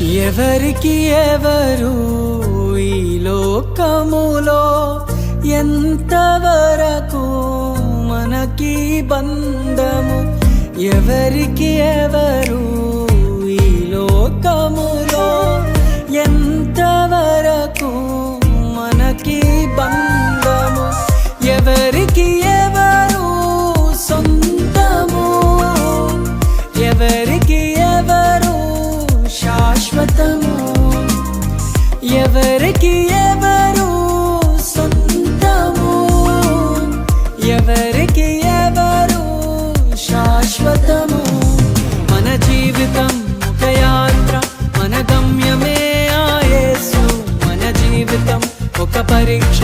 ఎవరికి ఎవరు ఈ లోకములో ఎంతవరకు మనకి బంధము? ఎవరికి ఎవరు ఈ లోకములో ఎంతవరకు మనకి బంధము? ఎవరికి ఎవరు సొంతము? ఎవరికి ఎవరు శాశ్వతము? ఎవరికి ఎవరు సొంతము? ఎవరికి ఎవరు శాశ్వతము? మన జీవితం ఒక యాత్ర, మన గమ్యమే ఆ యేసు. మన జీవితం ఒక పరీక్ష,